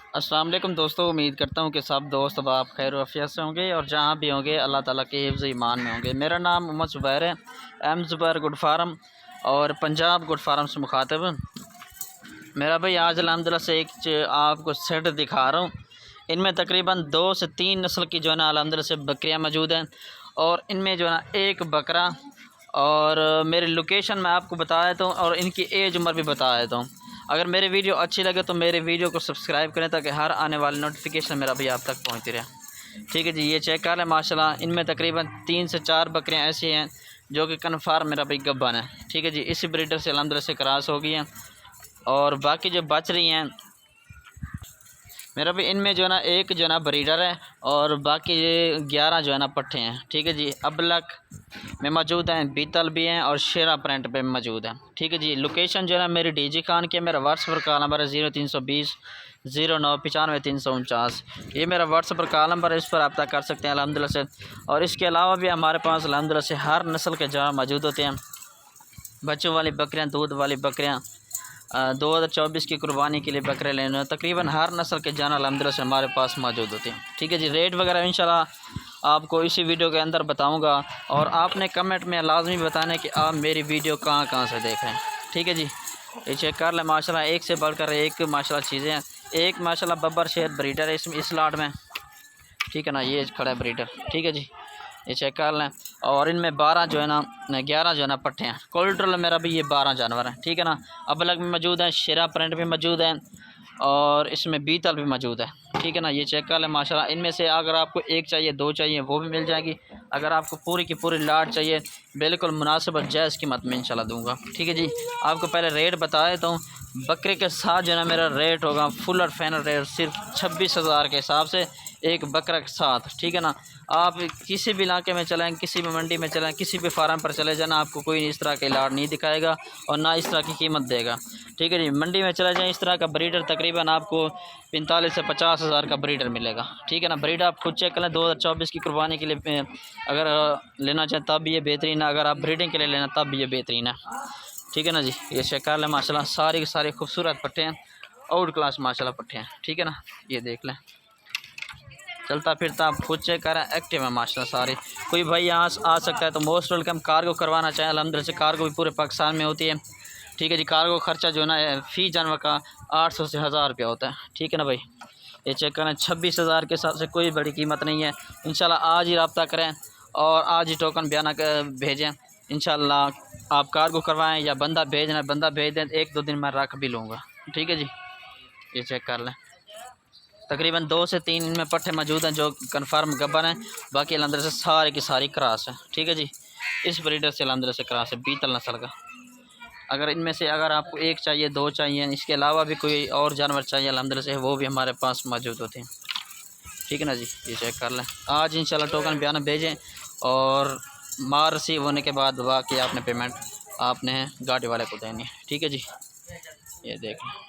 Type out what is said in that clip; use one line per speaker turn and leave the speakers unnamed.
अस्सलाम वालेकुम दोस्तों, उम्मीद करता हूँ कि सब दोस्त अब आप खैर आफियत से होंगे और जहाँ भी होंगे अल्लाह ताला के हिफ्ज़ ईमान में होंगे। मेरा नाम मोहम्मद ज़ुबैर है, एम ज़ुबैर गुड फार्म और पंजाब गुड फार्म से मुखातिब। मेरा भाई आज अल्हम्दुलिल्लाह से एक आपको सेट दिखा रहा हूँ। इनमें तकरीबन 2 से 3 नस्ल की जो है ना अल्हम्दुलिल्लाह से बकरियाँ मौजूद हैं और इनमें जो है ना एक बकरा और मेरी लोकेशन मैं आपको बता देता हूँ और इनकी एज उम्र भी बता देता हूँ। अगर मेरी वीडियो अच्छी लगे तो मेरे वीडियो को सब्सक्राइब करें ताकि हर आने वाली नोटिफिकेशन मेरा भी आप तक पहुँचती रहे। ठीक है जी, ये चेक कर लें माशाल्लाह। इनमें तकरीबन 3 से 4 बकरियाँ ऐसी हैं जो कि कन्फर्म मेरा भाई गब्बन है। ठीक है जी, इसी ब्रीडर से अल्हम्दुलिल्लाह से क्रॉस हो गई हैं और बाकी जो बच रही हैं मेरा भी इनमें जो है ना एक जो है ना ब्रीडर है और बाकी ये 11 जो है ना पट्ठे हैं। ठीक है जी, अबलक में मौजूद हैं, बीतल भी हैं और शेरा प्रिंट पे मौजूद हैं। ठीक है जी, लोकेशन जो है ना मेरी डीजी खान की है। मेरा व्हाट्सएप का नंबर है 0320 09 95 349। ये मेरा व्हाट्सएप का नंबर है, इस पर रब्ता कर सकते हैं अल्हम्दुलिल्लाह से। और इसके अलावा भी हमारे पास अल्हम्दुलिल्लाह से हर नस्ल के जहाँ मौजूद होते हैं। बच्चों वाली बकरियाँ, दूध वाली बकरियाँ, 2024 की कुर्बानी के लिए बकरे लेने तकरीबन हर नस्ल के जानवर अल्हम्दुलिल्लाह से हमारे पास मौजूद होते हैं। ठीक है जी, रेट वगैरह इंशाल्लाह आपको इसी वीडियो के अंदर बताऊंगा और आपने कमेंट में लाजमी बताना है कि आप मेरी वीडियो कहाँ से देख रहे हैं। ठीक है जी, ये चेक कर लें माशाल्लाह, एक से बढ़कर एक माशाल्लाह चीज़ें हैं। एक माशाल्लाह बब्बर शेर ब्रीडर है इस लाट में। ठीक है ना, ये खड़ा है ब्रीडर। ठीक है जी, ये चेक कर लें। और इनमें 12 जो है ना 11 जो है ना पट्टे हैं। कोल्ट्रल मेरा भी ये 12 जानवर हैं। ठीक है ना, अबलग में मौजूद हैं, शेरा प्रिंट भी मौजूद हैं और इसमें बीतल भी मौजूद है। ठीक है ना, ये चेक कर लें माशाल्लाह। इनमें से अगर आपको एक चाहिए, 2 चाहिए वो भी मिल जाएगी। अगर आपको पूरी की पूरी लाट चाहिए बिल्कुल मुनासिब और जायज़ कीमत में इंशाल्लाह दूंगा। ठीक है जी, आपको पहले रेट बता देता हूँ। बकरे के साथ जो है ना मेरा रेट होगा फुल और फाइनल रेट सिर्फ 26,000 के हिसाब से एक बकरा के साथ। ठीक है ना, आप किसी भी इलाके में चलें, किसी भी मंडी में चलें, किसी भी फार्म पर चले जाना, आपको कोई इस तरह के लाट नहीं दिखाएगा और ना इस तरह की कीमत देगा। ठीक है जी, मंडी में चले जाएँ, इस तरह का ब्रीडर तकरीबन आपको 45 से 50,000 का ब्रीडर मिलेगा। ठीक है ना, ब्रीडर आप खुद चेक करें। 2024 की कुर्बानी के लिए अगर लेना चाहें तब भी ये बेहतरीन है, अगर आप ब्रीडिंग के लिए लेना तब भी ये बेहतरीन है। ठीक है ना जी, ये चेक कर लें माशाल्लाह, सारे के सारे खूबसूरत पट्टे हैं, आउट क्लास माशाल्लाह पट्टे हैं। ठीक है ना, ये देख लें, चलता फिरता आप खुद चेक करें, एक्टिव है माशाल्लाह सारे। कोई भाई यहाँ आ सकता है तो मोस्ट वेलकम। कार्गो करवाना चाहें अल्हम्दुलिल्लाह से कार्गो भी पूरे पाकिस्तान में होती है। ठीक है जी, कार्गो खर्चा जो है ना फ़ी जानवर का 800 से 1000 रुपया होता है। ठीक है ना भाई, ये चेक करें, 26,000 के हिसाब से कोई बड़ी कीमत नहीं है। इंशाल्लाह आज ही रब्ता करें और आज ही टोकन बयाना भेजें। इंशाल्लाह आप कार्गो करवाएं या बंदा भेजना, बंदा भेज दें, 1-2 दिन मैं रख भी लूँगा। ठीक है जी, ये चेक कर लें, तकरीबन 2 से 3 इनमें पट्टे मौजूद हैं जो कन्फर्म गब्बर हैं। बाकी अल्हम्दुलिल्लाह से सारी की सारी क्रॉस है। ठीक है जी, इस ब्रीडर से अल्हम्दुलिल्लाह से क्रॉस है, बीतल नस्ल का। अगर इनमें से अगर आपको एक चाहिए, 2 चाहिए, इसके अलावा भी कोई और जानवर चाहिए अल्हम्दुलिल्लाह से वो भी हमारे पास मौजूद होते हैं। ठीक है ना जी, ये चेक कर लें। आज इंशाल्लाह टोकन बयाना भेजें और माल रिसीव होने के बाद बाकी आपने पेमेंट आपने गाड़ी वाले को देनी है। ठीक है जी, ये देखें।